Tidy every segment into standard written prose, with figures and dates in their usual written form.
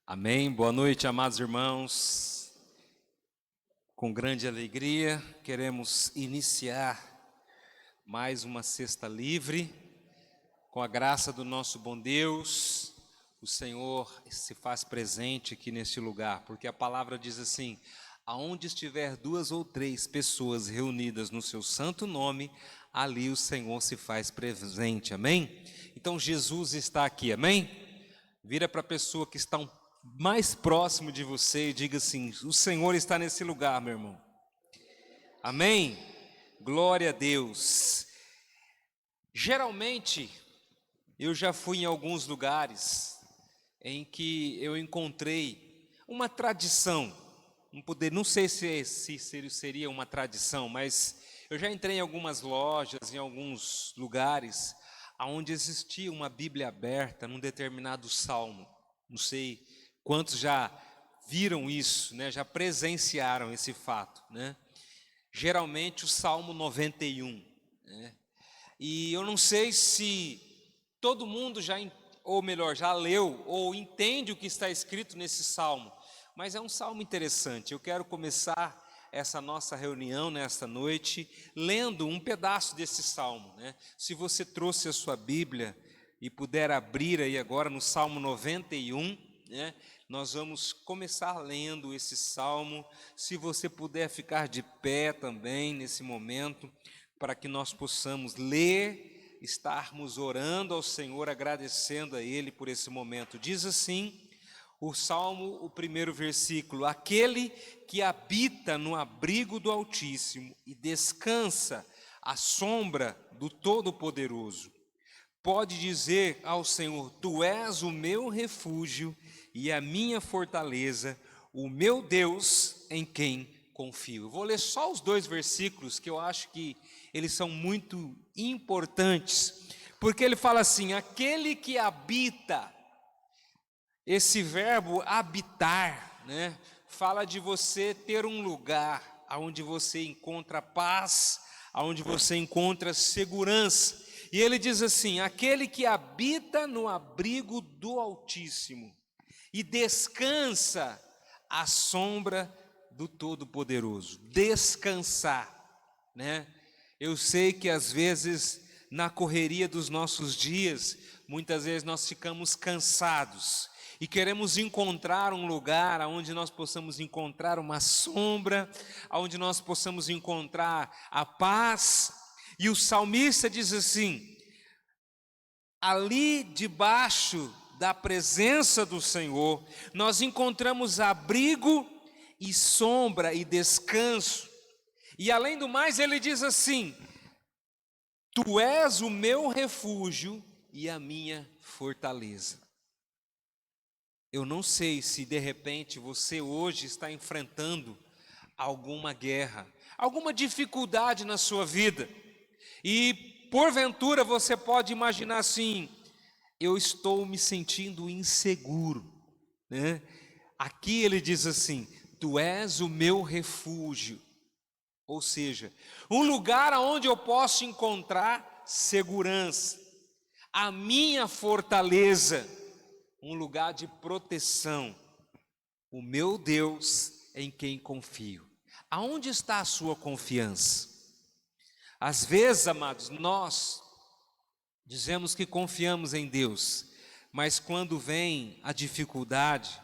Amém. Boa noite, amados irmãos. Com grande alegria, queremos iniciar mais uma sexta livre. Com a graça do nosso bom Deus, o Senhor se faz presente aqui neste lugar, porque a palavra diz assim: aonde estiver duas ou três pessoas reunidas no seu santo nome, ali o Senhor se faz presente. Amém? Então Jesus está aqui. Amém? Vira para a pessoa que está mais próximo de você e diga assim: o Senhor está nesse lugar, meu irmão. Amém? Glória a Deus. Geralmente, eu já fui em alguns lugares em que eu encontrei uma tradição. Não sei se seria uma tradição, mas eu já entrei em algumas lojas, em alguns lugares, onde existia uma Bíblia aberta num determinado salmo. Não sei quantos já viram isso, né? Já presenciaram esse fato, né? Geralmente o Salmo 91, né? E eu não sei se todo mundo já leu ou entende o que está escrito nesse salmo, mas é um salmo interessante. Eu quero começar essa nossa reunião nesta noite lendo um pedaço desse salmo, né? Se você trouxe a sua Bíblia e puder abrir aí agora no Salmo 91, né? Nós vamos começar lendo esse salmo. Se você puder ficar de pé também nesse momento, para que nós possamos ler, estarmos orando ao Senhor, agradecendo a Ele por esse momento. Diz assim o salmo, o primeiro versículo: aquele que habita no abrigo do Altíssimo e descansa à sombra do Todo-Poderoso, pode dizer ao Senhor: tu és o meu refúgio e a minha fortaleza, o meu Deus em quem confio. Eu vou ler só os dois versículos, que eu acho que eles são muito importantes, porque ele fala assim: aquele que habita. Esse verbo habitar, né, fala de você ter um lugar onde você encontra paz, onde você encontra segurança. E ele diz assim: aquele que habita no abrigo do Altíssimo e descansa à sombra do Todo-Poderoso. Descansar, né? Eu sei que às vezes na correria dos nossos dias, muitas vezes nós ficamos cansados e queremos encontrar um lugar onde nós possamos encontrar uma sombra, onde nós possamos encontrar a paz. E o salmista diz assim: ali debaixo da presença do Senhor, nós encontramos abrigo e sombra e descanso. E além do mais, ele diz assim: tu és o meu refúgio e a minha fortaleza. Eu não sei se de repente você hoje está enfrentando alguma guerra, alguma dificuldade na sua vida, e porventura você pode imaginar assim: eu estou me sentindo inseguro, né? Aqui ele diz assim: tu és o meu refúgio, ou seja, um lugar onde eu posso encontrar segurança, a minha fortaleza, um lugar de proteção, o meu Deus em quem confio. Aonde está a sua confiança? Às vezes, amados, nós dizemos que confiamos em Deus, mas quando vem a dificuldade,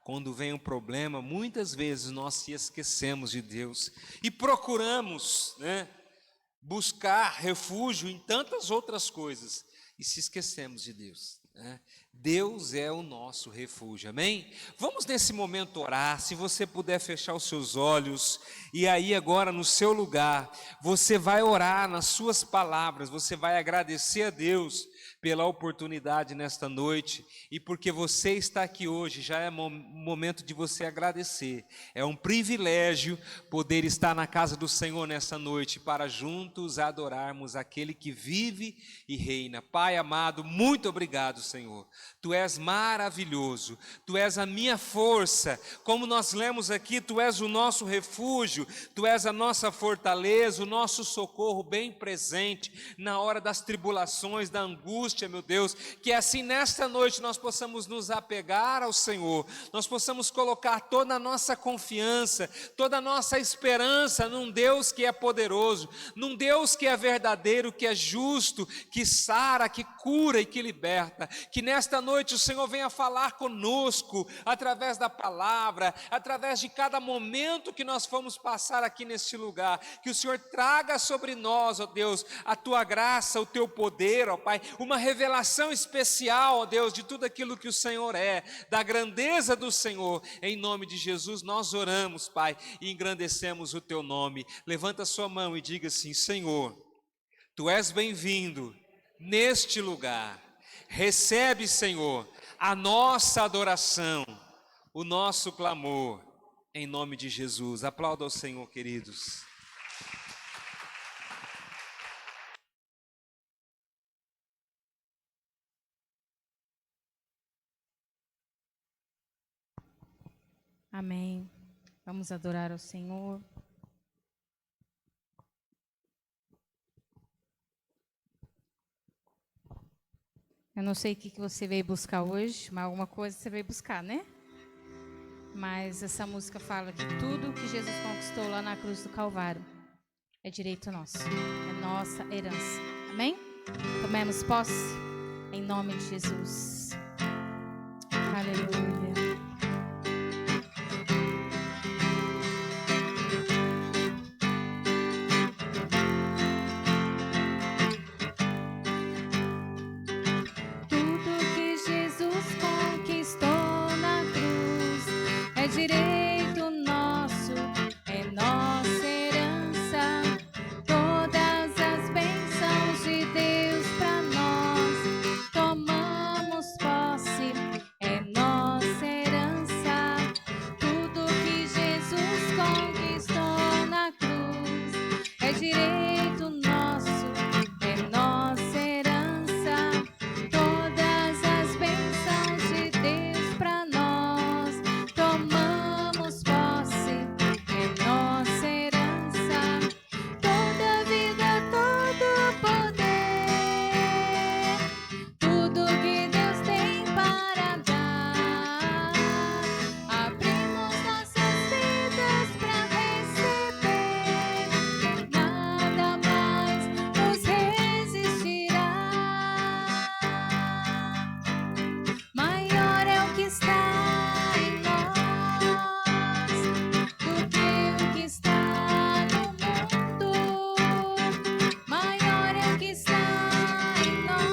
quando vem o problema, muitas vezes nós se esquecemos de Deus e procuramos, né, buscar refúgio em tantas outras coisas e se esquecemos de Deus, né? Deus é o nosso refúgio, amém? Vamos nesse momento orar. Se você puder fechar os seus olhos, e aí agora no seu lugar, você vai orar nas suas palavras, você vai agradecer a Deus pela oportunidade nesta noite, e porque você está aqui hoje, já é momento de você agradecer. É um privilégio poder estar na casa do Senhor nesta noite, para juntos adorarmos aquele que vive e reina. Pai amado, muito obrigado, Senhor. Tu és maravilhoso, Tu és a minha força, como nós lemos aqui, Tu és o nosso refúgio, Tu és a nossa fortaleza, o nosso socorro bem presente na hora das tribulações, da angústia, angústia, meu Deus, que assim nesta noite nós possamos nos apegar ao Senhor, nós possamos colocar toda a nossa confiança, toda a nossa esperança num Deus que é poderoso, num Deus que é verdadeiro, que é justo, que sara, que cura e que liberta. Que nesta noite o Senhor venha falar conosco, através da palavra, através de cada momento que nós formos passar aqui neste lugar, que o Senhor traga sobre nós, ó Deus, a tua graça, o teu poder, ó Pai, uma revelação especial, ó Deus, de tudo aquilo que o Senhor é, da grandeza do Senhor. Em nome de Jesus nós oramos, Pai, e engrandecemos o teu nome. Levanta a sua mão e diga assim: Senhor, tu és bem-vindo neste lugar. Recebe, Senhor, a nossa adoração, o nosso clamor, em nome de Jesus. Aplauda ao Senhor, queridos. Amém. Vamos adorar ao Senhor. Eu não sei o que você veio buscar hoje, mas alguma coisa você veio buscar, né? Mas essa música fala que tudo que Jesus conquistou lá na cruz do Calvário é direito nosso, é nossa herança. Amém? Tomemos posse em nome de Jesus. Aleluia. Direito nosso, é nossa herança, todas as bênçãos de Deus para nós, tomamos posse, é nossa herança, tudo que Jesus conquistou na cruz, é direito nosso, é nossa herança, todas as bênçãos de Deus para nós, tomamos posse, é nossa herança, toda vida, todo poder, tudo que Deus tem para dar, abrimos nossas vidas para receber, nada mais nos resistirá. Maior é o que está em nós do que o que está no mundo. Maior é o que está em nós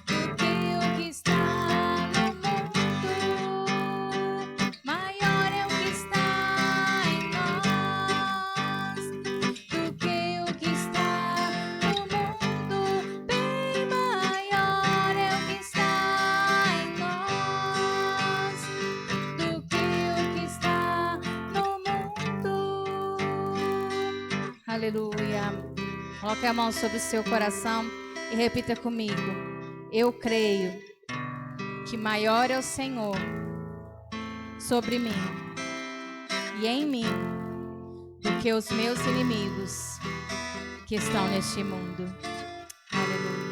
do que o que está no mundo. Maior é o que está em nós do que o que está no mundo. Bem maior é o que está em nós do que o que está no mundo. Aleluia. Coloque a mão sobre o seu coração e repita comigo: eu creio que maior é o Senhor sobre mim e em mim do que os meus inimigos que estão neste mundo. Aleluia.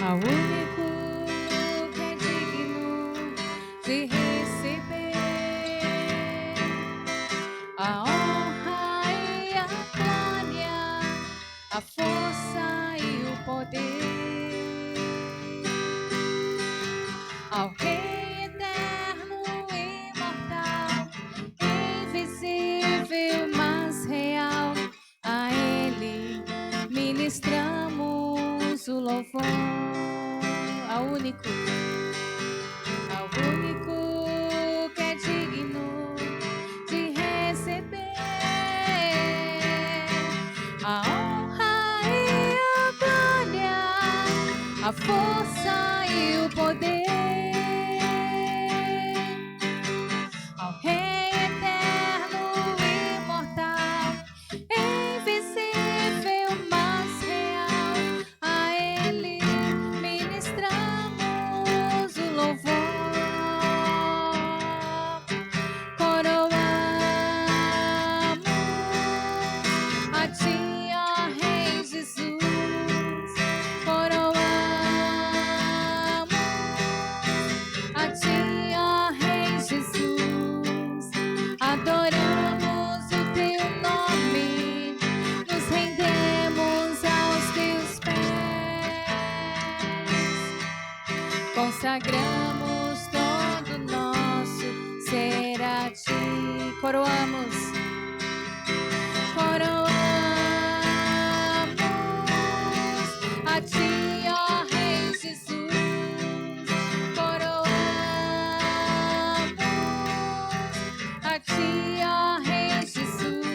Ao único que é digno de receber a honra e a glória, a força e o poder, ao Rei eterno, imortal, invisível, mas real, a Ele ministramos o louvor. Ao único que é digno de receber a honra e a glória, a força e o poder, ao Rei eterno, imortal, Consagramos todo nosso ser a ti. Coroamos a ti, ó Rei Jesus. Coroamos a ti, ó Rei Jesus.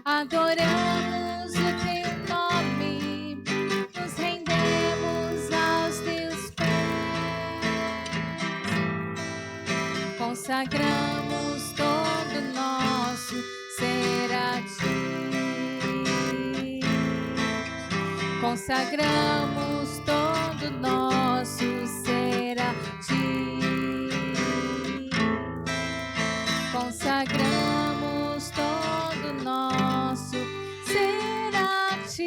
Adoramos o teu nome, nos rendemos aos teus pés. Consagramos todo nosso ser a ti. Consagramos todo nosso ser a ti. Consagramos todo nosso ser a ti.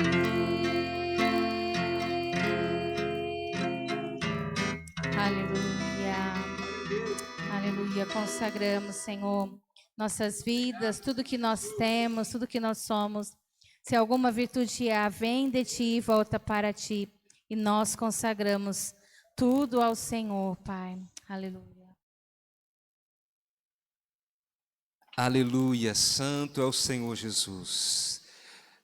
Aleluia. Aleluia. Consagramos, Senhor, nossas vidas, tudo que nós temos, tudo que nós somos. Se alguma virtude há, vem de ti e volta para ti. E nós consagramos tudo ao Senhor, Pai. Aleluia. Aleluia, santo é o Senhor Jesus.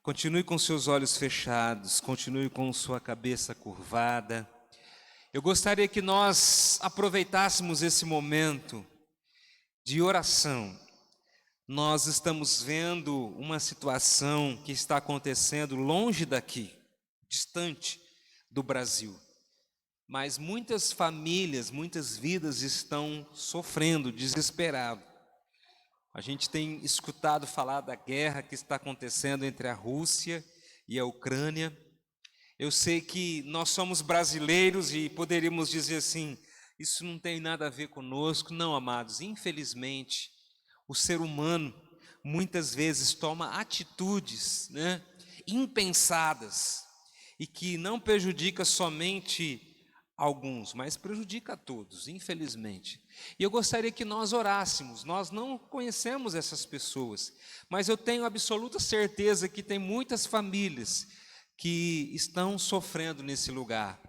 Continue com seus olhos fechados, continue com sua cabeça curvada. Eu gostaria que nós aproveitássemos esse momento de oração. Nós estamos vendo uma situação que está acontecendo longe daqui, distante do Brasil. Mas muitas famílias, muitas vidas estão sofrendo, desesperadas. A gente tem escutado falar da guerra que está acontecendo entre a Rússia e a Ucrânia. Eu sei que nós somos brasileiros e poderíamos dizer assim, isso não tem nada a ver conosco. Não, amados, infelizmente, o ser humano muitas vezes toma atitudes, impensadas e que não prejudica somente alguns, mas prejudica a todos, infelizmente. E eu gostaria que nós orássemos. Nós não conhecemos essas pessoas, mas eu tenho absoluta certeza que tem muitas famílias que estão sofrendo nesse lugar.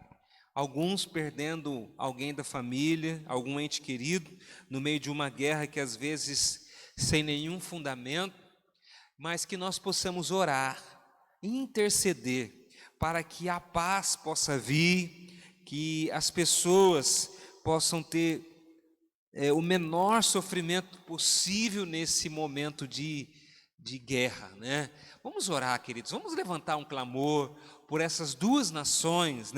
Alguns perdendo alguém da família, algum ente querido, no meio de uma guerra que às vezes sem nenhum fundamento, mas que nós possamos orar, interceder, para que a paz possa vir, que as pessoas possam ter o menor sofrimento possível nesse momento de guerra, Vamos orar, queridos, vamos levantar um clamor por essas duas nações,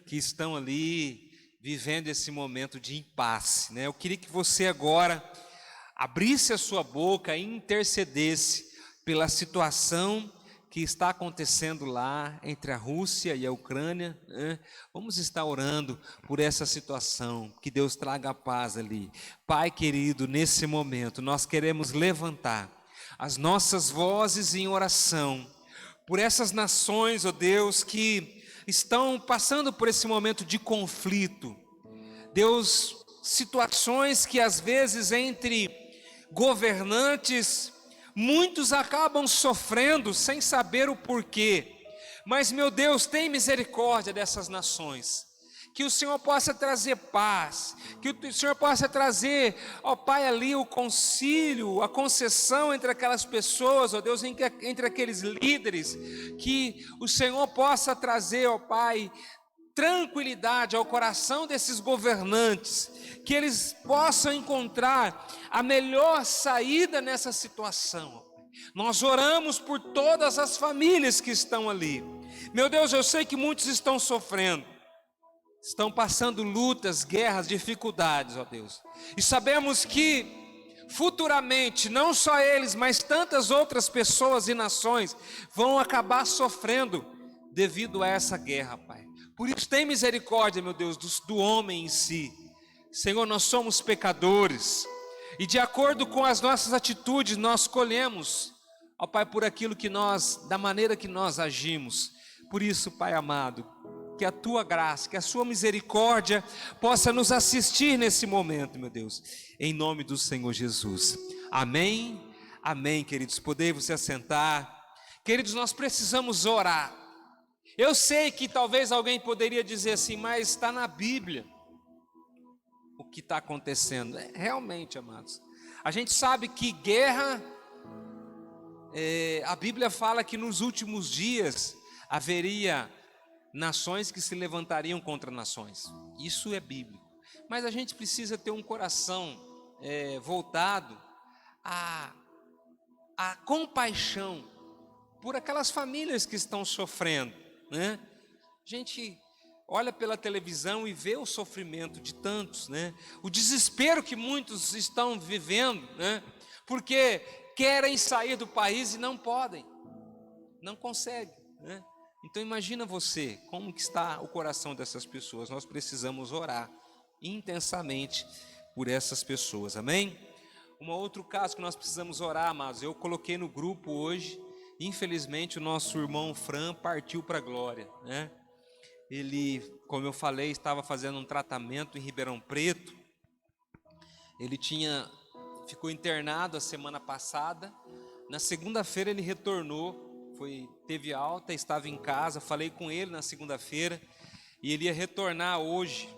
que estão ali vivendo esse momento de impasse, Eu queria que você agora abrisse a sua boca e intercedesse pela situação que está acontecendo lá entre a Rússia e a Ucrânia, Vamos estar orando por essa situação, que Deus traga a paz ali. Pai querido, nesse momento nós queremos levantar as nossas vozes em oração por essas nações, ó Deus, que estão passando por esse momento de conflito. Deus, situações que às vezes entre governantes, muitos acabam sofrendo sem saber o porquê. Mas, meu Deus, tem misericórdia dessas nações. Que o Senhor possa trazer paz, que o Senhor possa trazer, ó Pai, ali o concílio, a concessão entre aquelas pessoas, ó Deus, entre aqueles líderes, que o Senhor possa trazer, ó Pai, tranquilidade ao coração desses governantes, que eles possam encontrar a melhor saída nessa situação. Nós oramos por todas as famílias que estão ali. Meu Deus, eu sei que muitos estão sofrendo, estão passando lutas, guerras, dificuldades, ó Deus. E sabemos que futuramente, não só eles, mas tantas outras pessoas e nações vão acabar sofrendo devido a essa guerra, Pai. Por isso tem misericórdia, meu Deus, do homem em si. Senhor, nós somos pecadores, e de acordo com as nossas atitudes, nós colhemos, ó Pai, por aquilo que da maneira que nós agimos. Por isso, Pai amado, que a Tua graça, que a Sua misericórdia possa nos assistir nesse momento, meu Deus, em nome do Senhor Jesus. Amém, amém, queridos. Podemos se assentar. Queridos, nós precisamos orar. Eu sei que talvez alguém poderia dizer assim, mas está na Bíblia. que está acontecendo. Realmente, amados, a gente sabe que guerra, a Bíblia fala que nos últimos dias haveria nações que se levantariam contra nações. Isso é bíblico. Mas a gente precisa ter um coração voltado à compaixão por aquelas famílias que estão sofrendo, né? A gente olha pela televisão e vê o sofrimento de tantos, né? O desespero que muitos estão vivendo, né? Porque querem sair do país e não podem, não conseguem, né? Então imagina você, como que está o coração dessas pessoas. Nós precisamos orar intensamente por essas pessoas, amém? Um outro caso que nós precisamos orar, amados, eu coloquei no grupo hoje. Infelizmente o nosso irmão Fran partiu para a glória, né? Ele, como eu falei, estava fazendo um tratamento em Ribeirão Preto. Ele ficou internado a semana passada. Na segunda-feira ele retornou, teve alta, estava em casa. Falei com ele na segunda-feira e ele ia retornar hoje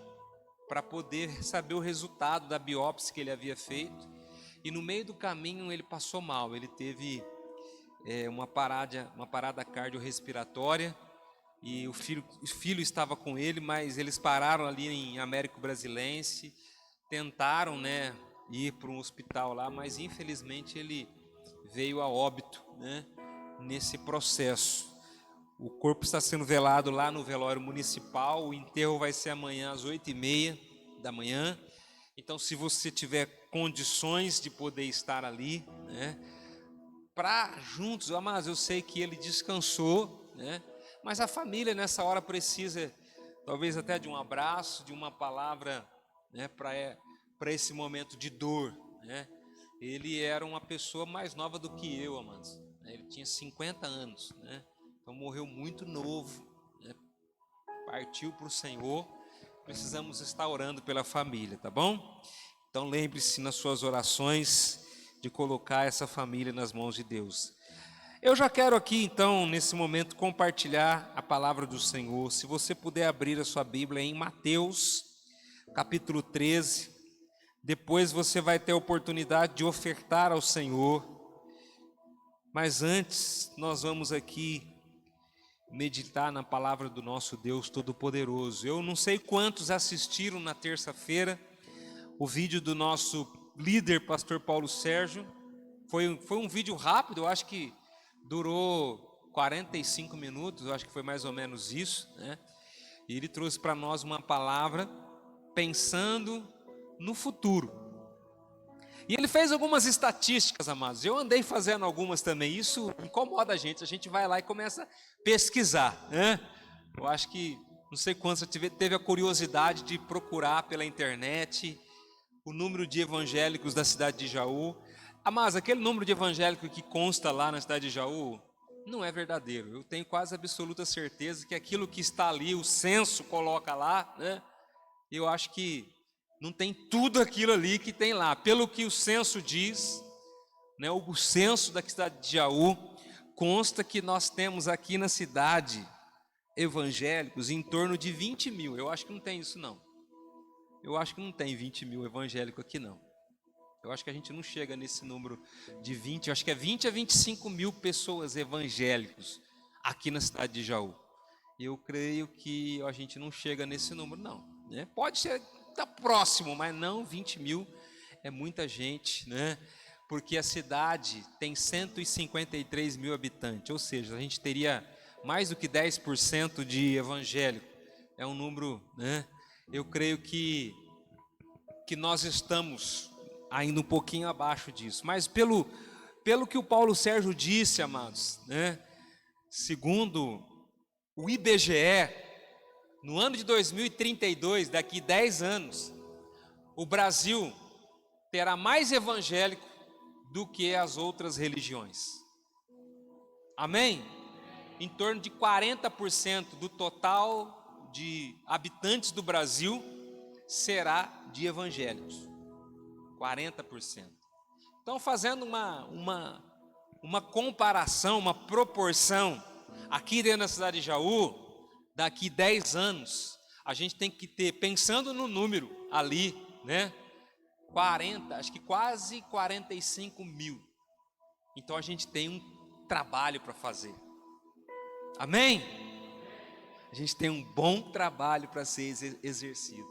para poder saber o resultado da biópsia que ele havia feito. E no meio do caminho ele passou mal, ele teve uma parada cardiorrespiratória, e o filho estava com ele, mas eles pararam ali em Américo Brasilense, tentaram, né, ir para um hospital lá, mas infelizmente ele veio a óbito, né, nesse processo. O corpo está sendo velado lá no velório municipal, o enterro vai ser amanhã às 8h30 da manhã. Então, se você tiver condições de poder estar ali, né, para juntos, amados, eu sei que ele descansou, né? Mas a família nessa hora precisa, talvez até de um abraço, de uma palavra, né, para esse momento de dor, né? Ele era uma pessoa mais nova do que eu, amados, né? Ele tinha 50 anos, né? Então morreu muito novo, né? Partiu para o Senhor. Precisamos estar orando pela família, tá bom? Então lembre-se nas suas orações de colocar essa família nas mãos de Deus. Eu já quero aqui então, nesse momento, compartilhar a palavra do Senhor. Se você puder abrir a sua Bíblia em Mateus, capítulo 13. Depois você vai ter a oportunidade de ofertar ao Senhor. Mas antes, nós vamos aqui meditar na palavra do nosso Deus Todo-Poderoso. Eu não sei quantos assistiram na terça-feira o vídeo do nosso líder, pastor Paulo Sérgio. Foi um vídeo rápido, eu acho que durou 45 minutos, eu acho que foi mais ou menos isso, né? E ele trouxe para nós uma palavra pensando no futuro. E ele fez algumas estatísticas, amados. Eu andei fazendo algumas também. Isso incomoda a gente vai lá e começa a pesquisar, né? Eu acho que, não sei quantos, teve a curiosidade de procurar pela internet o número de evangélicos da cidade de Jaú. Mas aquele número de evangélicos que consta lá na cidade de Jaú não é verdadeiro. Eu tenho quase absoluta certeza que aquilo que está ali, o censo coloca lá, né? Eu acho que não tem tudo aquilo ali que tem lá. Pelo que o censo diz, né, o censo da cidade de Jaú, consta que nós temos aqui na cidade evangélicos em torno de 20 mil. Eu acho que não tem isso não. Eu acho que não tem 20 mil evangélicos aqui não. Eu acho que a gente não chega nesse número de 20, eu acho que é 20 a 25 mil pessoas evangélicos aqui na cidade de Jaú. Eu creio que a gente não chega nesse número não, né? Pode ser tá próximo, mas não 20 mil, é muita gente, né? Porque a cidade tem 153 mil habitantes, ou seja, a gente teria mais do que 10% de evangélico. É um número, né? Eu creio que nós estamos ainda um pouquinho abaixo disso. Mas pelo que o Paulo Sérgio disse, amados, né? Segundo o IBGE, no ano de 2032, daqui 10 anos, o Brasil terá mais evangélico do que as outras religiões. Amém? Em torno de 40% do total de habitantes do Brasil será de evangélicos. 40%. Então, fazendo uma comparação, uma proporção, aqui dentro da cidade de Jaú, daqui 10 anos, a gente tem que ter, pensando no número ali, né? 40, acho que quase 45 mil. Então a gente tem um trabalho para fazer. Amém? A gente tem um bom trabalho para ser exercido.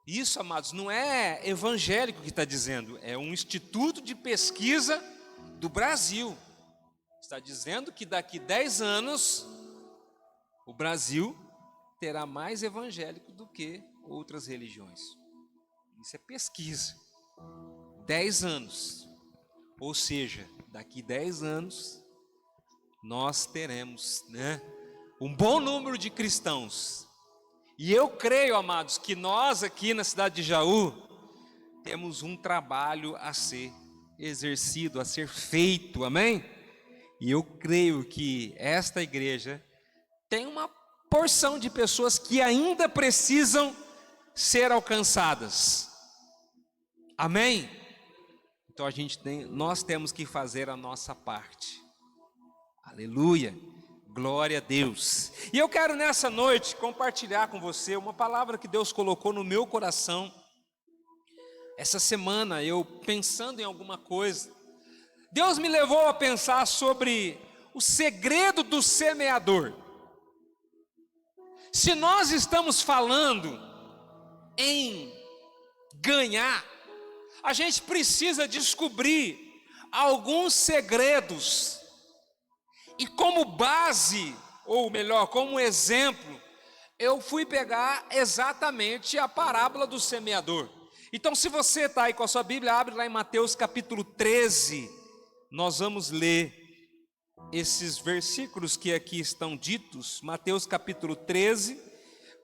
Isso, amados, não é evangélico que está dizendo, é um instituto de pesquisa do Brasil. Está dizendo que daqui 10 anos o Brasil terá mais evangélico do que outras religiões. Isso é pesquisa. 10 anos. Ou seja, daqui 10 anos nós teremos, né, um bom número de cristãos. E eu creio, amados, que nós aqui na cidade de Jaú temos um trabalho a ser exercido, a ser feito, amém? E eu creio que esta igreja tem uma porção de pessoas que ainda precisam ser alcançadas, amém? Então nós temos que fazer a nossa parte, aleluia. Glória a Deus. E eu quero nessa noite compartilhar com você uma palavra que Deus colocou no meu coração. Essa semana eu pensando em alguma coisa, Deus me levou a pensar sobre o segredo do semeador. Se nós estamos falando em ganhar, a gente precisa descobrir alguns segredos. E como base, ou melhor, como exemplo, eu fui pegar exatamente a parábola do semeador. Então, se você está aí com a sua Bíblia, abre lá em Mateus capítulo 13, nós vamos ler esses versículos que aqui estão ditos. Mateus capítulo 13,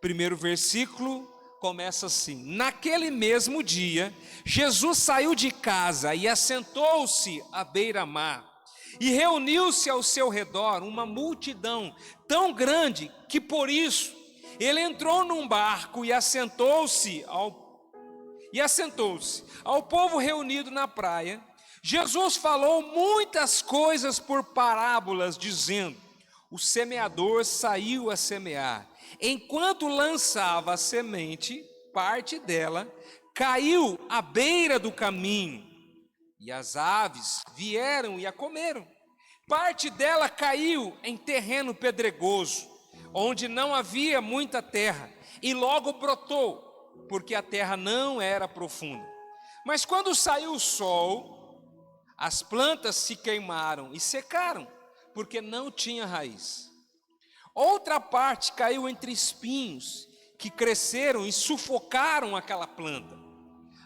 primeiro versículo, começa assim: naquele mesmo dia, Jesus saiu de casa e assentou-se à beira-mar. E reuniu-se ao seu redor uma multidão tão grande que por isso ele entrou num barco e assentou-se ao povo reunido na praia. Jesus falou muitas coisas por parábolas, dizendo: o semeador saiu a semear. Enquanto lançava a semente, parte dela caiu à beira do caminho. E as aves vieram e a comeram. Parte dela caiu em terreno pedregoso, onde não havia muita terra, e logo brotou, porque a terra não era profunda. Mas quando saiu o sol, as plantas se queimaram e secaram, porque não tinha raiz. Outra parte caiu entre espinhos, que cresceram e sufocaram aquela planta.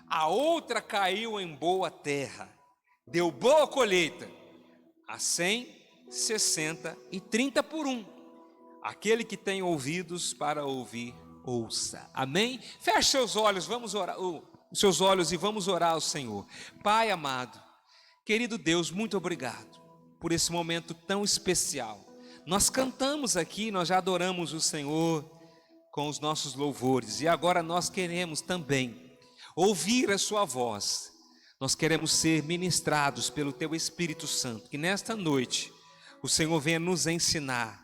A outra caiu em boa terra, deu boa colheita, a 100, 60 e 30 por 1. Aquele que tem ouvidos para ouvir, ouça. Amém? Feche seus olhos, vamos orar, os seus olhos e vamos orar ao Senhor. Pai amado, querido Deus, muito obrigado por esse momento tão especial. Nós cantamos aqui, nós já adoramos o Senhor com os nossos louvores, e agora nós queremos também ouvir a sua voz. Nós queremos ser ministrados pelo teu Espírito Santo, que nesta noite o Senhor venha nos ensinar,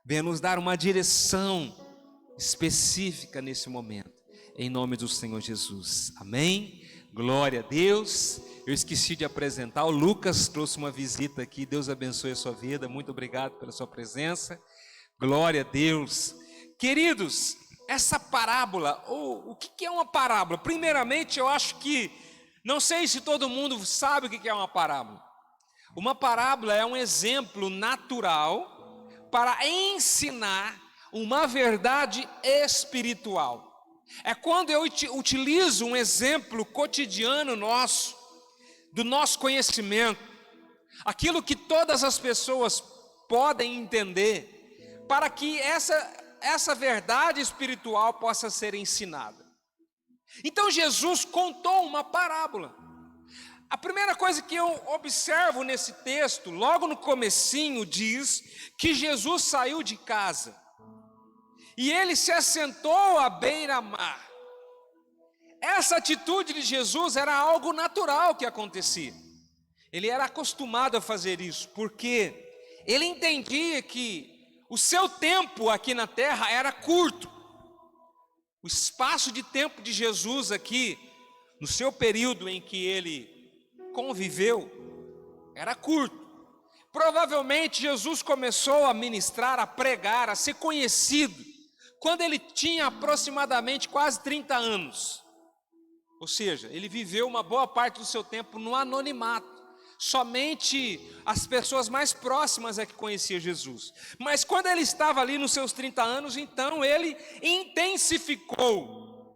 venha nos dar uma direção específica nesse momento, em nome do Senhor Jesus, amém? Glória a Deus. Eu esqueci de apresentar, o Lucas trouxe uma visita aqui, Deus abençoe a sua vida, muito obrigado pela sua presença, glória a Deus. Queridos, essa parábola, ou o que é uma parábola? Primeiramente, eu acho que, não sei se todo mundo sabe o que é uma parábola. Uma parábola é um exemplo natural para ensinar uma verdade espiritual. É quando eu utilizo um exemplo cotidiano nosso, do nosso conhecimento, aquilo que todas as pessoas podem entender, para que essa verdade espiritual possa ser ensinada. Então Jesus contou uma parábola. A primeira coisa que eu observo nesse texto, logo no comecinho, diz que Jesus saiu de casa e ele se assentou à beira-mar. Essa atitude de Jesus era algo natural que acontecia. Ele era acostumado a fazer isso, porque ele entendia que o seu tempo aqui na terra era curto. O espaço de tempo de Jesus aqui, no seu período em que ele conviveu, era curto. Provavelmente Jesus começou a ministrar, a pregar, a ser conhecido, quando ele tinha aproximadamente quase 30 anos. Ou seja, ele viveu uma boa parte do seu tempo no anonimato. Somente as pessoas mais próximas é que conheciam Jesus. Mas quando ele estava ali nos seus 30 anos, então ele intensificou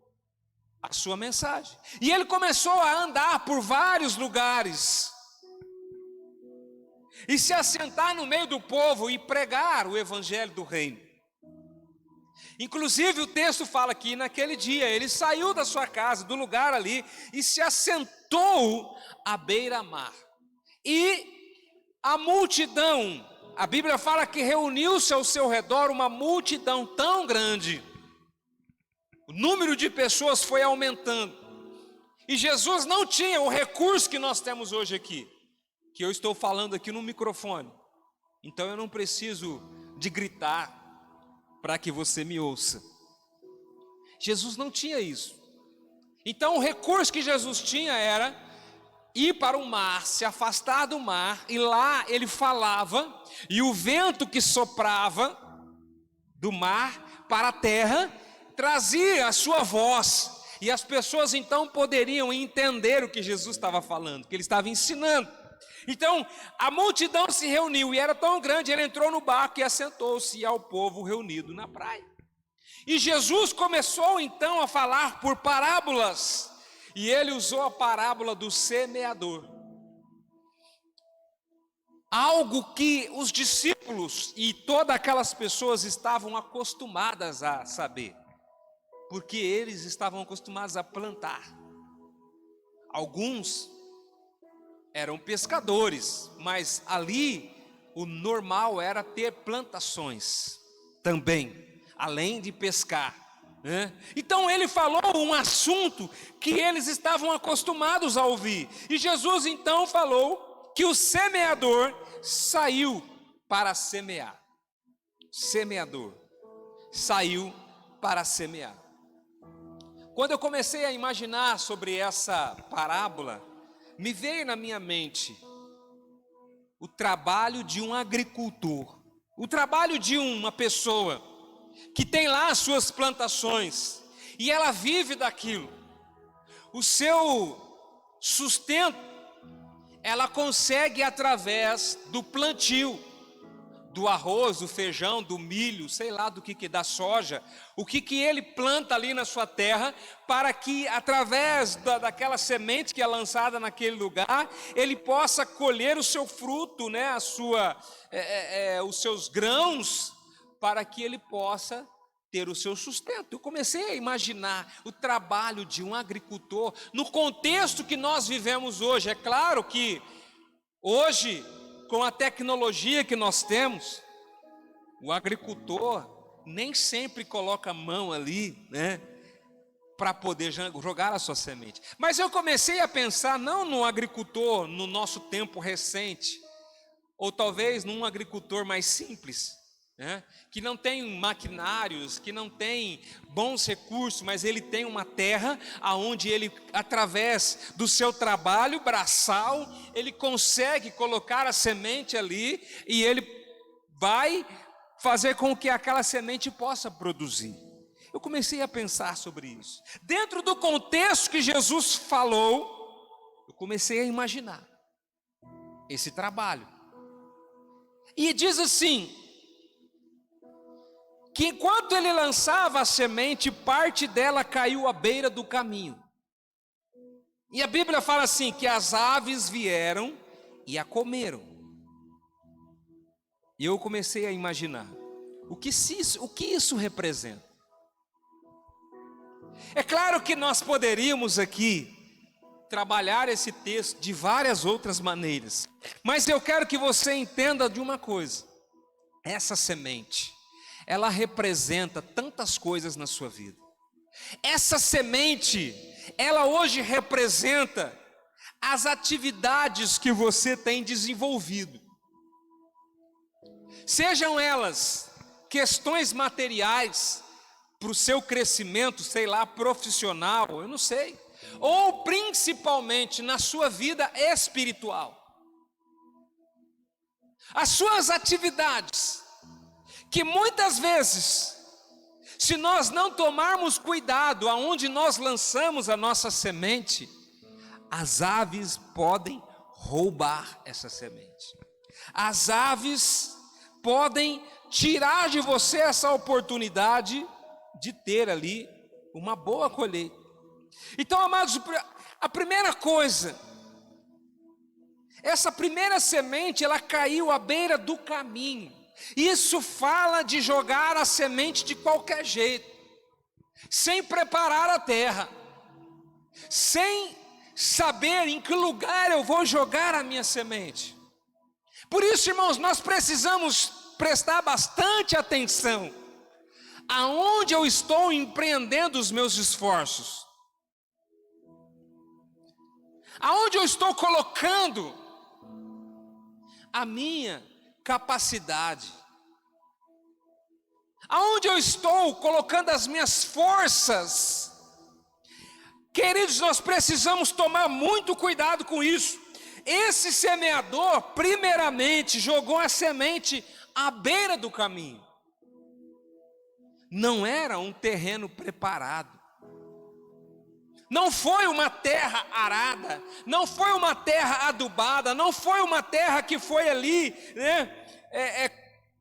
a sua mensagem. E ele começou a andar por vários lugares e se assentar no meio do povo e pregar o evangelho do reino. Inclusive o texto fala que naquele dia ele saiu da sua casa, do lugar ali, e se assentou à beira-mar. E a multidão, a Bíblia fala que reuniu-se ao seu redor uma multidão tão grande, o número de pessoas foi aumentando, e Jesus não tinha o recurso que nós temos hoje aqui, que eu estou falando aqui no microfone, então eu não preciso de gritar para que você me ouça. Jesus não tinha isso. Então o recurso que Jesus tinha era ir para o mar, se afastar do mar, e lá ele falava, e o vento que soprava do mar para a terra trazia a sua voz, e as pessoas então poderiam entender o que Jesus estava falando, que ele estava ensinando. Então a multidão se reuniu, e era tão grande, ele entrou no barco e assentou-se ao povo reunido na praia. E Jesus começou então a falar por parábolas, e ele usou a parábola do semeador. Algo que os discípulos e todas aquelas pessoas estavam acostumadas a saber, porque eles estavam acostumados a plantar. Alguns eram pescadores, mas ali o normal era ter plantações também, além de pescar, né? Então ele falou um assunto que eles estavam acostumados a ouvir, e Jesus então falou que o semeador saiu para semear. Semeador saiu para semear. Quando eu comecei a imaginar sobre essa parábola, me veio na minha mente o trabalho de um agricultor, o trabalho de uma pessoa que tem lá as suas plantações, e ela vive daquilo. O seu sustento, ela consegue através do plantio, do arroz, do feijão, do milho, sei lá do que da soja, o que ele planta ali na sua terra, para que através daquela semente que é lançada naquele lugar, ele possa colher o seu fruto, né, os seus grãos, para que ele possa ter o seu sustento. Eu comecei a imaginar o trabalho de um agricultor no contexto que nós vivemos hoje. É claro que hoje, com a tecnologia que nós temos, o agricultor nem sempre coloca a mão ali, né, para poder jogar a sua semente. Mas eu comecei a pensar não no agricultor no nosso tempo recente, ou talvez num agricultor mais simples, né, que não tem maquinários, que não tem bons recursos, mas ele tem uma terra aonde ele, através do seu trabalho braçal, ele consegue colocar a semente ali, e ele vai fazer com que aquela semente possa produzir. Eu comecei a pensar sobre isso. Dentro do contexto que Jesus falou, eu comecei a imaginar esse trabalho. E diz assim, que enquanto ele lançava a semente, parte dela caiu à beira do caminho. E a Bíblia fala assim, que as aves vieram e a comeram. E eu comecei a imaginar, o que isso representa? É claro que nós poderíamos aqui trabalhar esse texto de várias outras maneiras, mas eu quero que você entenda de uma coisa: essa semente, ela representa tantas coisas na sua vida. Essa semente, ela hoje representa as atividades que você tem desenvolvido, sejam elas questões materiais, para o seu crescimento, sei lá, profissional, eu não sei, ou principalmente na sua vida espiritual. As suas atividades, que muitas vezes, se nós não tomarmos cuidado aonde nós lançamos a nossa semente, as aves podem roubar essa semente. As aves podem tirar de você essa oportunidade de ter ali uma boa colheita. Então, amados, a primeira coisa, essa primeira semente, ela caiu à beira do caminho. Isso fala de jogar a semente de qualquer jeito, sem preparar a terra, sem saber em que lugar eu vou jogar a minha semente. Por isso, irmãos, nós precisamos prestar bastante atenção aonde eu estou empreendendo os meus esforços, aonde eu estou colocando a minha capacidade, aonde eu estou colocando as minhas forças. Queridos, nós precisamos tomar muito cuidado com isso. Esse semeador, primeiramente, jogou a semente à beira do caminho. Não era um terreno preparado. Não foi uma terra arada, não foi uma terra adubada, não foi uma terra que foi ali,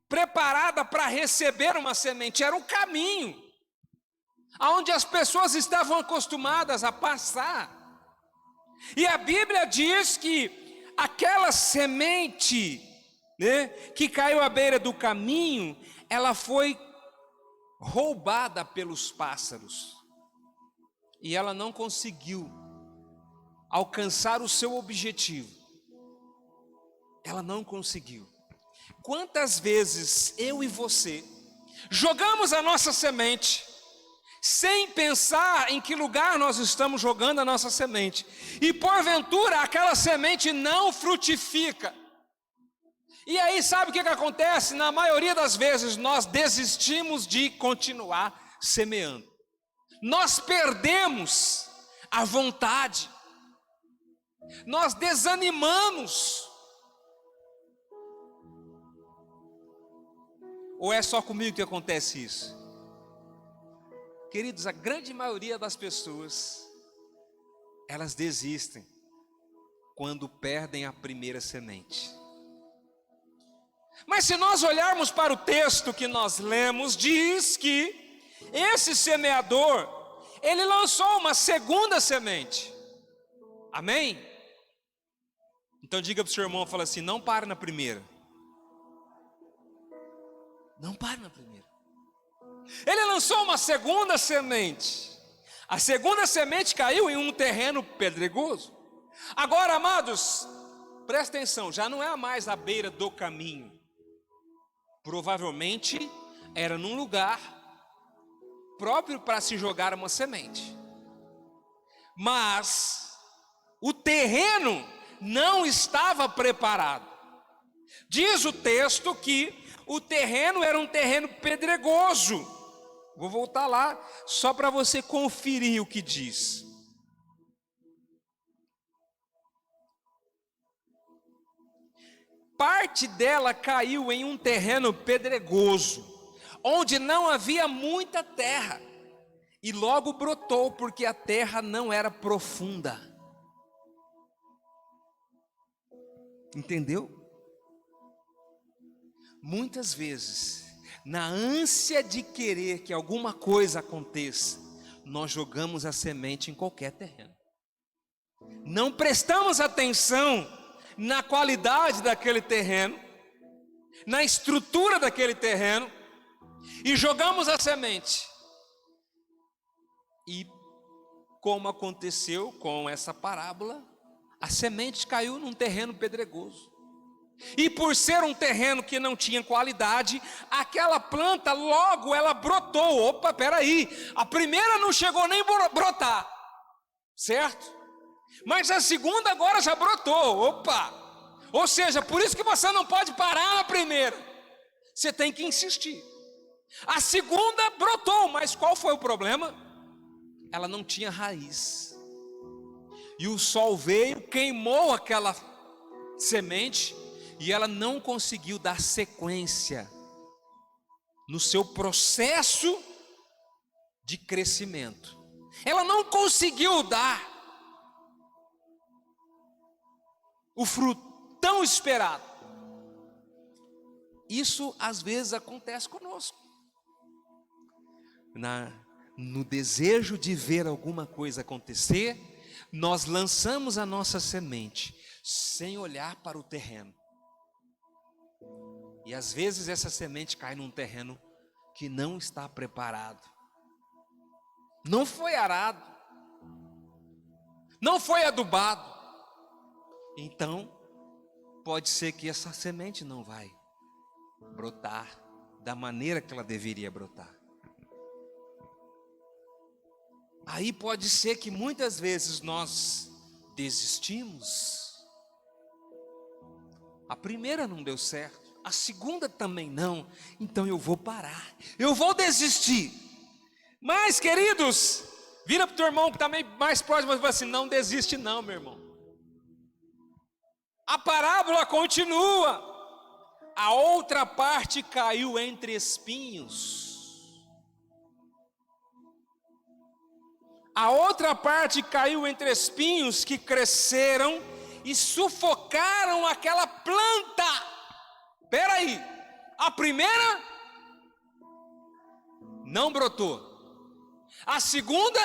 preparada para receber uma semente. Era um caminho onde as pessoas estavam acostumadas a passar. E a Bíblia diz que aquela semente, que caiu à beira do caminho, ela foi roubada pelos pássaros. E ela não conseguiu alcançar o seu objetivo. Ela não conseguiu. Quantas vezes eu e você jogamos a nossa semente sem pensar em que lugar nós estamos jogando a nossa semente, e porventura aquela semente não frutifica. E aí sabe o que acontece? Na maioria das vezes nós desistimos de continuar semeando. Nós perdemos a vontade, nós desanimamos. Ou é só comigo que acontece isso? Queridos, a grande maioria das pessoas, elas desistem quando perdem a primeira semente. Mas se nós olharmos para o texto que nós lemos, diz que esse semeador, ele lançou uma segunda semente. Amém? Então diga para o seu irmão, fala assim, não pare na primeira. Não pare na primeira. Ele lançou uma segunda semente. A segunda semente caiu em um terreno pedregoso. Agora, amados, presta atenção, já não é mais à beira do caminho. Provavelmente era num lugar próprio para se jogar uma semente. Mas o terreno não estava preparado. Diz o texto que o terreno era um terreno pedregoso. Vou voltar lá só para você conferir o que diz. Parte dela caiu em um terreno pedregoso, onde não havia muita terra, e logo brotou, porque a terra não era profunda. Entendeu? Muitas vezes, na ânsia de querer que alguma coisa aconteça, nós jogamos a semente em qualquer terreno. Não prestamos atenção na qualidade daquele terreno, na estrutura daquele terreno, e jogamos a semente. E como aconteceu com essa parábola, a semente caiu num terreno pedregoso. E por ser um terreno que não tinha qualidade, aquela planta logo ela brotou. Opa, peraí, a primeira não chegou nem brotar, certo? Mas a segunda agora já brotou, opa. Ou seja, por isso que você não pode parar na primeira. Você tem que insistir. A segunda brotou, mas qual foi o problema? Ela não tinha raiz. E o sol veio, queimou aquela semente, e ela não conseguiu dar sequência no seu processo de crescimento. Ela não conseguiu dar o fruto tão esperado. Isso às vezes acontece conosco. No desejo de ver alguma coisa acontecer, nós lançamos a nossa semente sem olhar para o terreno. E às vezes essa semente cai num terreno que não está preparado. Não foi arado. Não foi adubado. Então, pode ser que essa semente não vai brotar da maneira que ela deveria brotar. Aí pode ser que muitas vezes nós desistimos. A primeira não deu certo, a segunda também não, então eu vou parar, eu vou desistir. Mas, queridos, vira para o teu irmão que está mais próximo e fala assim: não desiste não, meu irmão. A parábola continua. A outra parte caiu entre espinhos. A outra parte caiu entre espinhos que cresceram e sufocaram aquela planta. Espera aí, a primeira não brotou. A segunda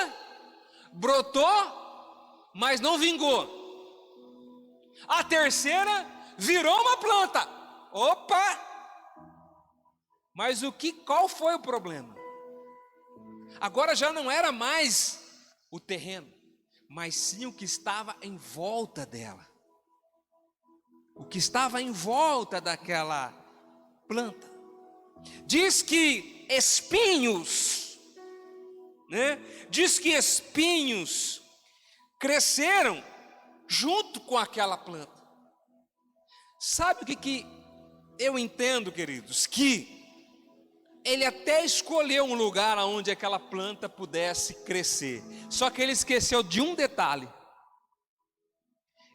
brotou, mas não vingou. A terceira virou uma planta. Opa! Mas qual foi o problema? Agora já não era mais o terreno, mas sim o que estava em volta dela. O que estava em volta daquela planta. Diz que espinhos, Diz que espinhos cresceram junto com aquela planta. Sabe o que eu entendo, queridos? Que ele até escolheu um lugar onde aquela planta pudesse crescer. Só que ele esqueceu de um detalhe.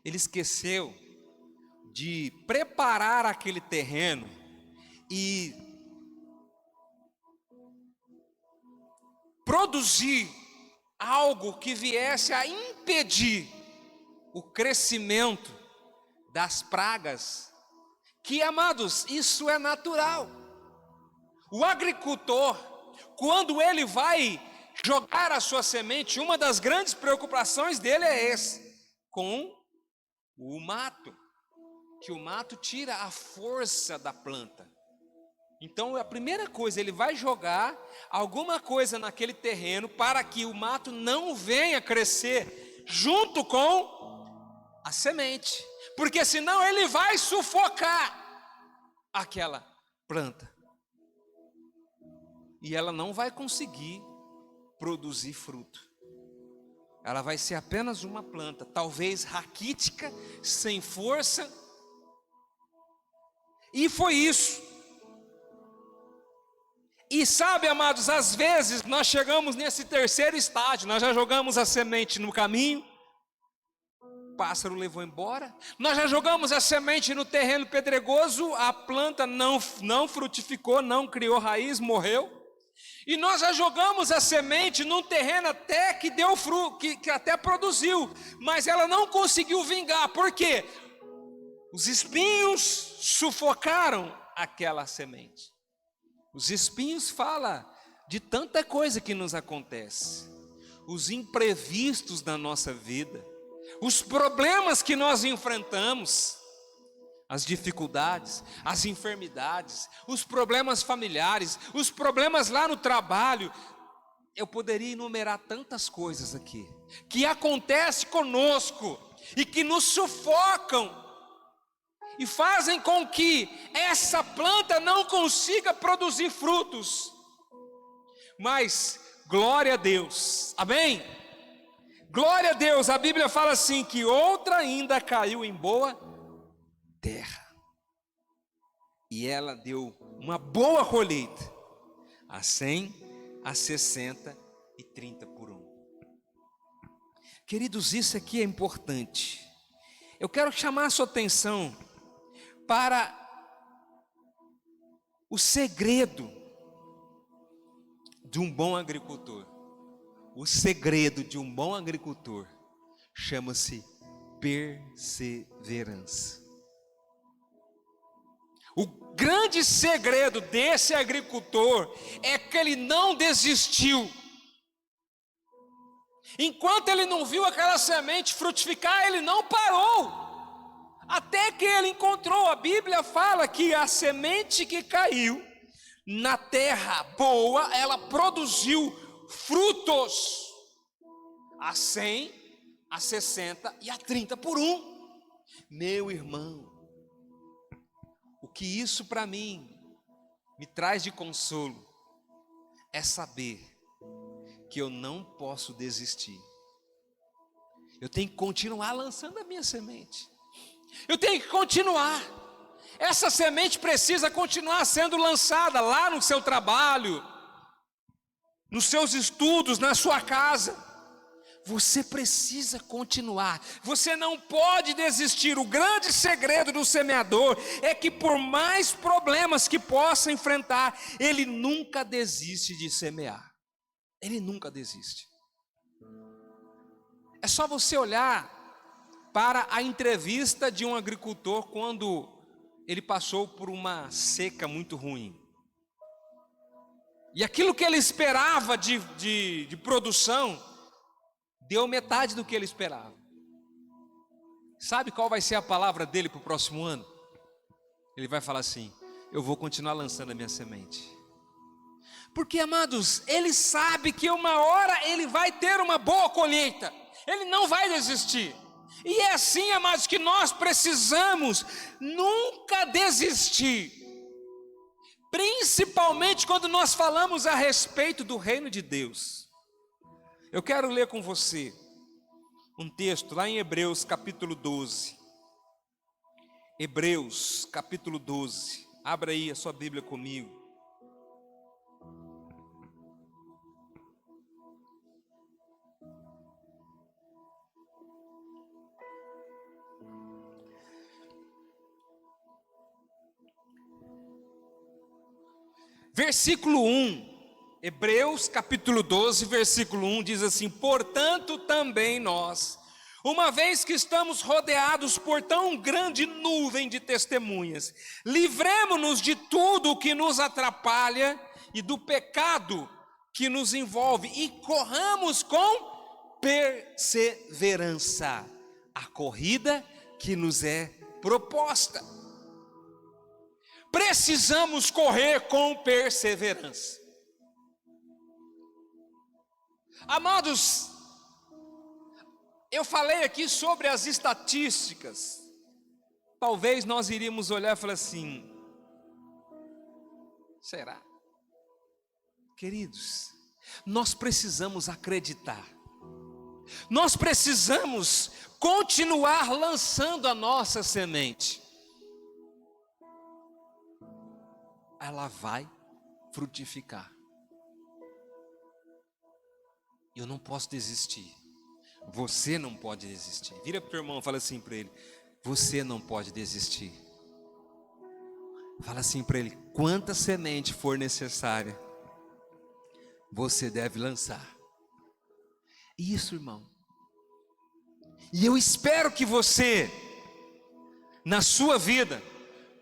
Ele esqueceu de preparar aquele terreno e produzir algo que viesse a impedir o crescimento das pragas. Que, amados, isso é natural. O agricultor, quando ele vai jogar a sua semente, uma das grandes preocupações dele é com o mato, que o mato tira a força da planta. Então a primeira coisa, ele vai jogar alguma coisa naquele terreno para que o mato não venha crescer junto com a semente, porque senão ele vai sufocar aquela planta. E ela não vai conseguir produzir fruto. Ela vai ser apenas uma planta, talvez raquítica, sem força. E foi isso. E sabe, amados, às vezes nós chegamos nesse terceiro estágio. Nós já jogamos a semente no caminho, o pássaro levou embora. Nós já jogamos a semente no terreno pedregoso, a planta não frutificou, não criou raiz, morreu. E nós já jogamos a semente num terreno até que deu fruto, que até produziu, mas ela não conseguiu vingar. Por quê? Os espinhos sufocaram aquela semente. Os espinhos falam de tanta coisa que nos acontece. Os imprevistos da nossa vida, os problemas que nós enfrentamos, as dificuldades, as enfermidades, os problemas familiares, os problemas lá no trabalho. Eu poderia enumerar tantas coisas aqui, que acontecem conosco, e que nos sufocam, e fazem com que essa planta não consiga produzir frutos. Mas, glória a Deus, amém? Glória a Deus, a Bíblia fala assim, que outra ainda caiu em boa terra, e ela deu uma boa colheita. a 100, a 60 e 30 por 1. Queridos, isso aqui é importante. Eu quero chamar a sua atenção para o segredo de um bom agricultor. O segredo de um bom agricultor chama-se perseverança. O grande segredo desse agricultor é que ele não desistiu. Enquanto ele não viu aquela semente frutificar, ele não parou. Até que ele encontrou, a Bíblia fala que a semente que caiu na terra boa, ela produziu frutos a 100, a 60 e a 30 por 1. Meu irmão, o que isso para mim me traz de consolo é saber que eu não posso desistir. Eu tenho que continuar lançando a minha semente. Eu tenho que continuar. Essa semente precisa continuar sendo lançada lá no seu trabalho, nos seus estudos, na sua casa. Você precisa continuar. Você não pode desistir. O grande segredo do semeador é que, por mais problemas que possa enfrentar, ele nunca desiste de semear. Ele nunca desiste. É só você olhar para a entrevista de um agricultor quando ele passou por uma seca muito ruim. E aquilo que ele esperava de produção, deu metade do que ele esperava. Sabe qual vai ser a palavra dele para o próximo ano? Ele vai falar assim: eu vou continuar lançando a minha semente. Porque, amados, ele sabe que uma hora ele vai ter uma boa colheita. Ele não vai desistir. E é assim, amados, que nós precisamos nunca desistir. Principalmente quando nós falamos a respeito do reino de Deus. Eu quero ler com você um texto lá em Hebreus capítulo 12. Hebreus capítulo 12. Abra aí a sua Bíblia comigo. Versículo 1, Hebreus capítulo 12, versículo 1 diz assim: portanto também nós, uma vez que estamos rodeados por tão grande nuvem de testemunhas, livremo-nos de tudo o que nos atrapalha e do pecado que nos envolve e corramos com perseverança a corrida que nos é proposta. Precisamos correr com perseverança. Amados, eu falei aqui sobre as estatísticas. Talvez nós iríamos olhar e falar assim: será? Queridos, nós precisamos acreditar. Nós precisamos continuar lançando a nossa semente. Ela vai frutificar. Eu não posso desistir. Você não pode desistir. Vira para o teu irmão e fala assim para ele: você não pode desistir. Fala assim para ele: quanta semente for necessária, você deve lançar. Isso, irmão. E eu espero que você, na sua vida,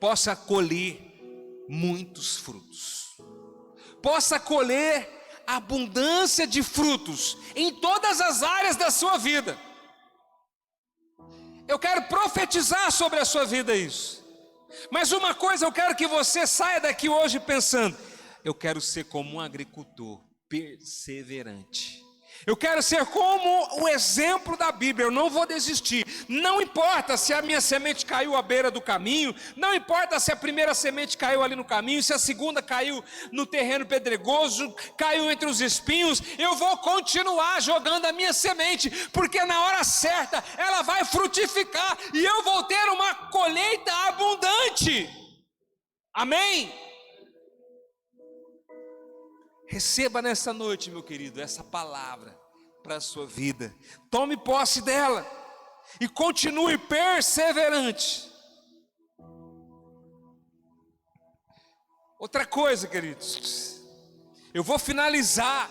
possa colher muitos frutos, possa colher abundância de frutos em todas as áreas da sua vida. Eu quero profetizar sobre a sua vida isso. Mas uma coisa eu quero que você saia daqui hoje pensando: eu quero ser como um agricultor perseverante. Eu quero ser como o exemplo da Bíblia. Eu não vou desistir. Não importa se a minha semente caiu à beira do caminho. Não importa se a primeira semente caiu ali no caminho. Se a segunda caiu no terreno pedregoso, caiu entre os espinhos. Eu vou continuar jogando a minha semente, porque na hora certa ela vai frutificar e eu vou ter uma colheita abundante. Amém? Receba nessa noite, meu querido, essa palavra para a sua vida. Tome posse dela e continue perseverante. Outra coisa, queridos, eu vou finalizar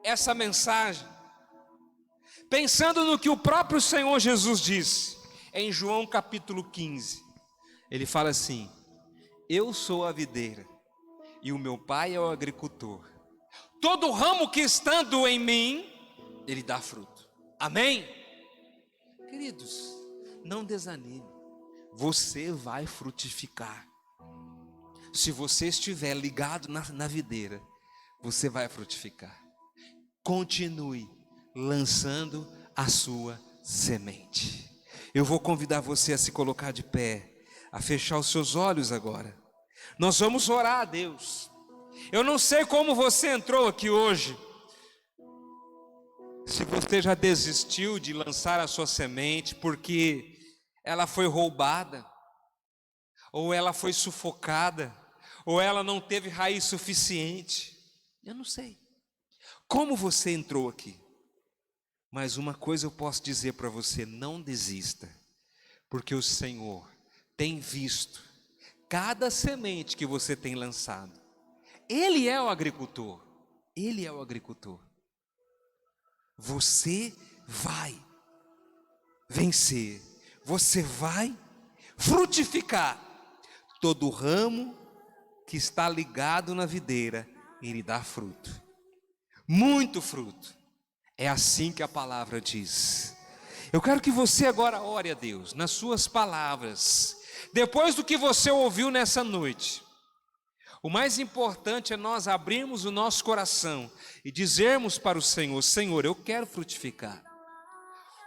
essa mensagem pensando no que o próprio Senhor Jesus disse em João capítulo 15. Ele fala assim: eu sou a videira e o meu pai é o agricultor. Todo ramo que estando em mim, ele dá fruto. Amém? Queridos, não desanime. Você vai frutificar. Se você estiver ligado na videira, você vai frutificar. Continue lançando a sua semente. Eu vou convidar você a se colocar de pé, a fechar os seus olhos agora. Nós vamos orar a Deus. Eu não sei como você entrou aqui hoje. Se você já desistiu de lançar a sua semente porque ela foi roubada, ou ela foi sufocada, ou ela não teve raiz suficiente. Eu não sei como você entrou aqui. Mas uma coisa eu posso dizer para você: não desista, porque o Senhor tem visto cada semente que você tem lançado. Ele é o agricultor. Ele é o agricultor. Você vai vencer. Você vai frutificar. Todo ramo que está ligado na videira, ele dá fruto. Muito fruto. É assim que a palavra diz. Eu quero que você agora ore a Deus nas suas palavras. Depois do que você ouviu nessa noite, o mais importante é nós abrirmos o nosso coração e dizermos para o Senhor: Senhor, eu quero frutificar.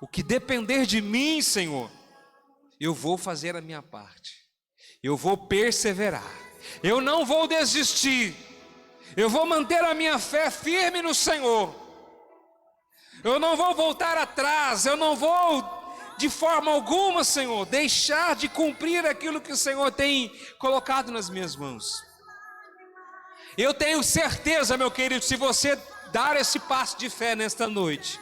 O que depender de mim, Senhor, eu vou fazer a minha parte. Eu vou perseverar. Eu não vou desistir. Eu vou manter a minha fé firme no Senhor. Eu não vou voltar atrás. Eu não vou, de forma alguma, Senhor, deixar de cumprir aquilo que o Senhor tem colocado nas minhas mãos. Eu tenho certeza, meu querido, se você dar esse passo de fé nesta noite,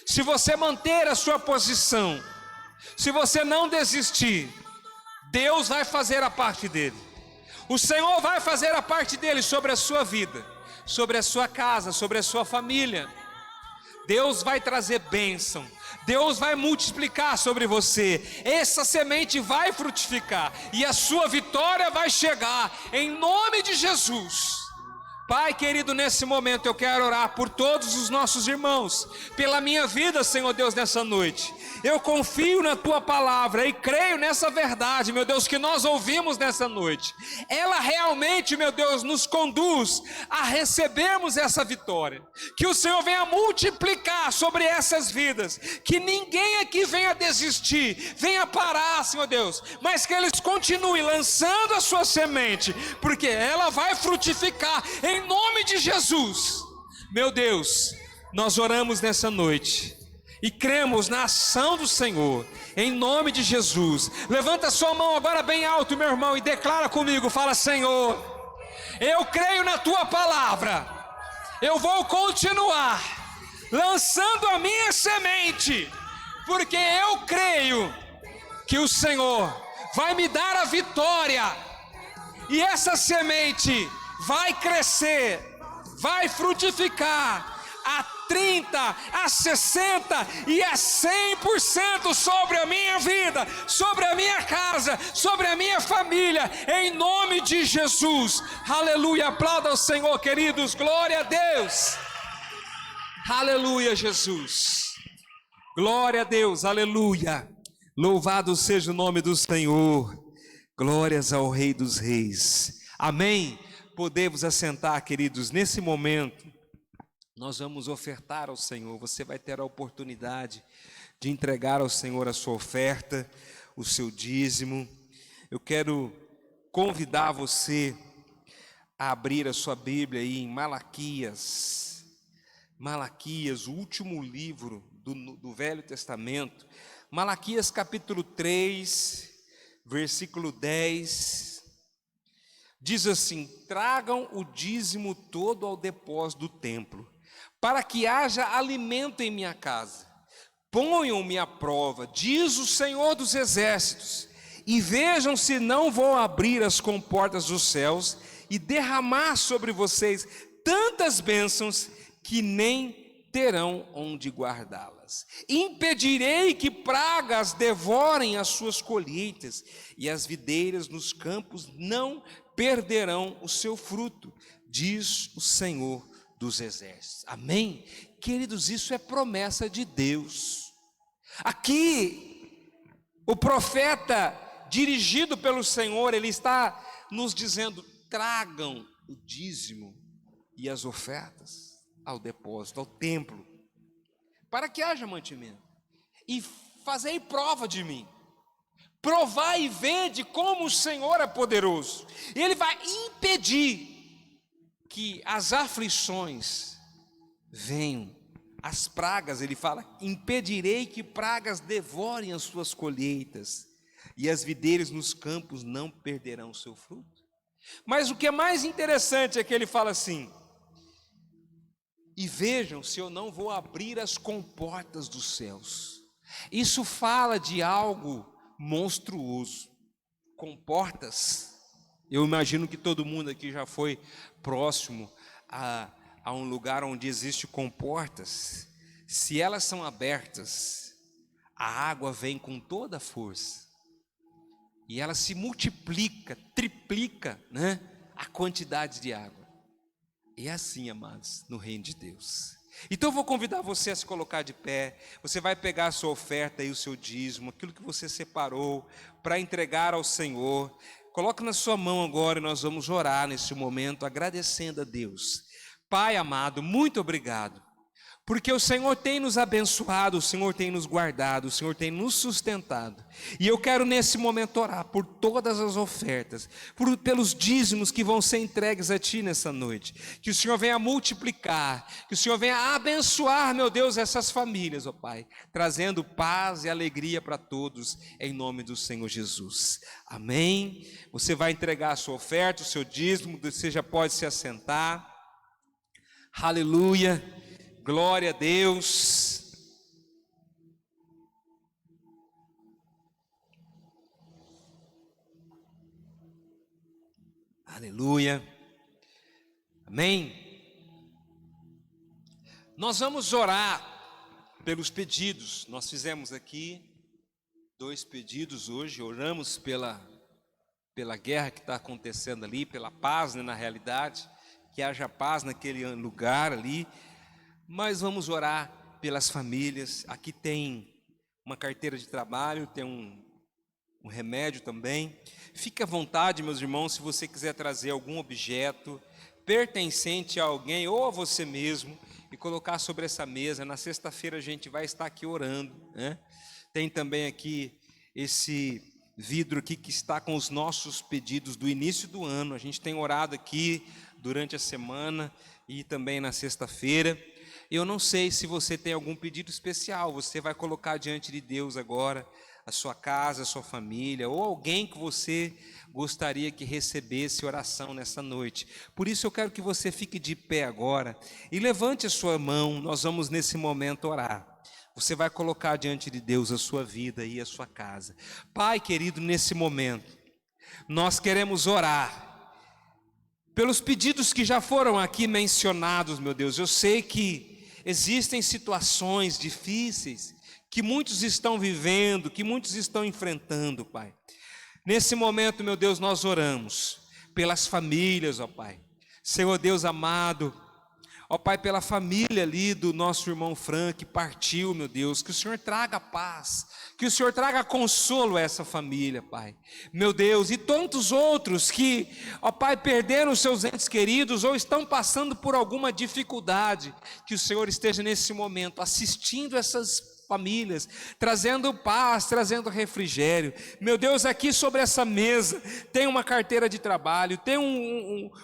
se você manter a sua posição, se você não desistir, Deus vai fazer a parte dele. O Senhor vai fazer a parte dele sobre a sua vida, sobre a sua casa, sobre a sua família. Deus vai trazer bênção. Deus vai multiplicar sobre você. Essa semente vai frutificar e a sua vitória vai chegar em nome de Jesus. Pai querido, nesse momento eu quero orar por todos os nossos irmãos, pela minha vida, Senhor Deus, nessa noite. Eu confio na Tua palavra e creio nessa verdade, meu Deus, que nós ouvimos nessa noite. Ela realmente, meu Deus, nos conduz a recebermos essa vitória. Que o Senhor venha multiplicar sobre essas vidas, que ninguém aqui venha desistir, venha parar, Senhor Deus, mas que eles continuem lançando a sua semente, porque ela vai frutificar em nome de Jesus. Meu Deus, nós oramos nessa noite e cremos na ação do Senhor, em nome de Jesus. Levanta sua mão agora bem alto, meu irmão, e declara comigo, fala: Senhor, eu creio na Tua palavra, eu vou continuar lançando a minha semente, porque eu creio que o Senhor vai me dar a vitória, e essa semente vai crescer, vai frutificar a 30, a 60 e a 100% sobre a minha vida, sobre a minha casa, sobre a minha família, em nome de Jesus. Aleluia, aplauda ao Senhor, queridos, glória a Deus. Aleluia, Jesus. Glória a Deus, aleluia. Louvado seja o nome do Senhor. Glórias ao Rei dos Reis. Amém. Podemos assentar, queridos. Nesse momento nós vamos ofertar ao Senhor. Você vai ter a oportunidade de entregar ao Senhor a sua oferta, o seu dízimo. Eu quero convidar você a abrir a sua Bíblia aí em Malaquias. Malaquias, o último livro do Velho Testamento. Malaquias capítulo 3, versículo 10. diz assim: tragam o dízimo todo ao depósito do templo, para que haja alimento em minha casa. Ponham-me à prova, diz o Senhor dos Exércitos, e vejam se não vou abrir as comportas dos céus e derramar sobre vocês tantas bênçãos que nem terão onde guardá-las. Impedirei que pragas devorem as suas colheitas, e as videiras nos campos não perderão o seu fruto, diz o Senhor dos Exércitos. Amém? Queridos, isso é promessa de Deus. Aqui, o profeta, dirigido pelo Senhor, ele está nos dizendo: tragam o dízimo e as ofertas ao depósito, ao templo, para que haja mantimento, e fazei prova de mim, provai e vede como o Senhor é poderoso. Ele vai impedir que as aflições venham, as pragas. Ele fala: impedirei que pragas devorem as suas colheitas, e as videiras nos campos não perderão o seu fruto. Mas o que é mais interessante é que ele fala assim: e vejam se eu não vou abrir as comportas dos céus. Isso fala de algo monstruoso. Comportas, eu imagino que todo mundo aqui já foi próximo a um lugar onde existe comportas. Se elas são abertas, a água vem com toda a força, e ela se multiplica, triplica, né, a quantidade de água. É assim, amados, no reino de Deus. Então eu vou convidar você a se colocar de pé. Você vai pegar a sua oferta e o seu dízimo, aquilo que você separou para entregar ao Senhor. Coloca na sua mão agora, e nós vamos orar nesse momento, agradecendo a Deus. Pai amado, muito obrigado, porque o Senhor tem nos abençoado, o Senhor tem nos guardado, o Senhor tem nos sustentado. E eu quero nesse momento orar por todas as ofertas, pelos dízimos que vão ser entregues a Ti nessa noite. Que o Senhor venha multiplicar, que o Senhor venha abençoar, meu Deus, essas famílias, ó Pai, trazendo paz e alegria para todos, em nome do Senhor Jesus. Amém? Você vai entregar a sua oferta, o seu dízimo, você já pode se assentar. Aleluia. Glória a Deus. Aleluia. Amém. Nós vamos orar pelos pedidos. Nós fizemos aqui 2 pedidos hoje. Oramos pela guerra que está acontecendo ali, pela paz, né, na realidade, que haja paz naquele lugar ali. Mas vamos orar pelas famílias. Aqui tem uma carteira de trabalho, tem um remédio também. Fique à vontade, meus irmãos, se você quiser trazer algum objeto pertencente a alguém ou a você mesmo e colocar sobre essa mesa. Na sexta-feira a gente vai estar aqui orando, né? Tem também aqui esse vidro aqui que está com os nossos pedidos do início do ano. A gente tem orado aqui durante a semana e também na sexta-feira. Eu não sei se você tem algum pedido especial, você vai colocar diante de Deus agora a sua casa, a sua família, ou alguém que você gostaria que recebesse oração nessa noite. Por isso eu quero que você fique de pé agora e levante a sua mão. Nós vamos nesse momento orar. Você vai colocar diante de Deus a sua vida e a sua casa. Pai querido, nesse momento, nós queremos orar pelos pedidos que já foram aqui mencionados, meu Deus. Eu sei que existem situações difíceis que muitos estão vivendo, que muitos estão enfrentando, Pai. Nesse momento, meu Deus, nós oramos pelas famílias, ó Pai. Senhor Deus amado, ó Pai, pela família ali do nosso irmão Frank que partiu, meu Deus, que o Senhor traga paz, que o Senhor traga consolo a essa família, Pai. Meu Deus, e tantos outros que, ó Pai, perderam seus entes queridos ou estão passando por alguma dificuldade, que o Senhor esteja nesse momento assistindo essas famílias, trazendo paz, trazendo refrigério. Meu Deus, aqui sobre essa mesa tem uma carteira de trabalho, tem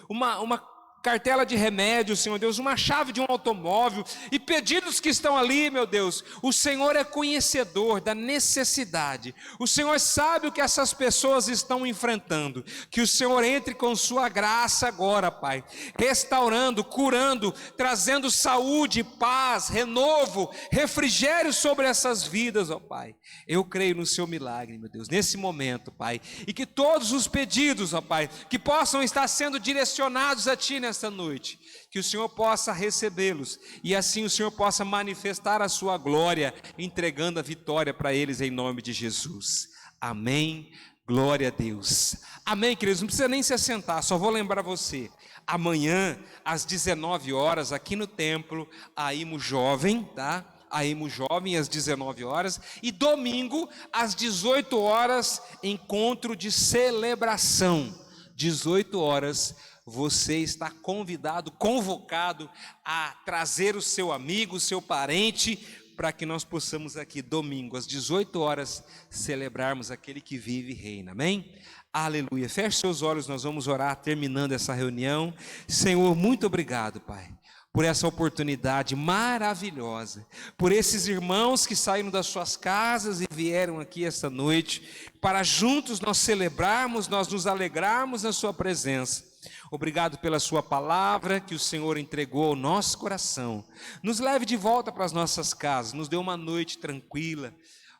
uma cartela de remédio, Senhor Deus, uma chave de um automóvel, e pedidos que estão ali, meu Deus, o Senhor é conhecedor da necessidade, o Senhor sabe o que essas pessoas estão enfrentando, que o Senhor entre com sua graça agora, Pai, restaurando, curando, trazendo saúde, paz, renovo, refrigério sobre essas vidas, ó Pai. Eu creio no seu milagre, meu Deus, nesse momento, Pai, e que todos os pedidos, ó Pai, que possam estar sendo direcionados a Ti nesta noite, que o Senhor possa recebê-los, e assim o Senhor possa manifestar a sua glória, entregando a vitória para eles em nome de Jesus. Amém, glória a Deus. Amém, queridos, não precisa nem se assentar, só vou lembrar você, amanhã, às 19 horas, aqui no templo, a IMO Jovem, tá? A IMO Jovem às 19 horas, e domingo às 18 horas, encontro de celebração, 18 horas, você está convidado, convocado a trazer o seu amigo, o seu parente, para que nós possamos aqui domingo às 18 horas celebrarmos aquele que vive e reina, amém? Aleluia, feche seus olhos, nós vamos orar terminando essa reunião. Senhor, muito obrigado, Pai, por essa oportunidade maravilhosa, por esses irmãos que saíram das suas casas e vieram aqui esta noite, para juntos nós celebrarmos, nós nos alegrarmos na sua presença. Obrigado pela sua palavra que o Senhor entregou ao nosso coração. Nos leve de volta para as nossas casas, nos dê uma noite tranquila.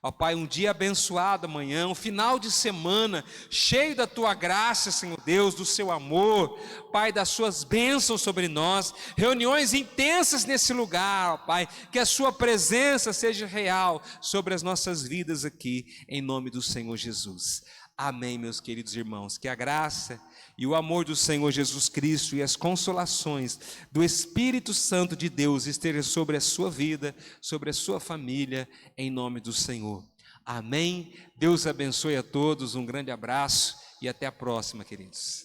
Ó Pai, um dia abençoado amanhã, um final de semana cheio da Tua graça, Senhor Deus, do Seu amor, Pai, das Suas bênçãos sobre nós, reuniões intensas nesse lugar, ó Pai, que a Sua presença seja real sobre as nossas vidas aqui, em nome do Senhor Jesus. Amém, meus queridos irmãos, que a graça e o amor do Senhor Jesus Cristo e as consolações do Espírito Santo de Deus estejam sobre a sua vida, sobre a sua família, em nome do Senhor. Amém. Deus abençoe a todos, um grande abraço e até a próxima, queridos.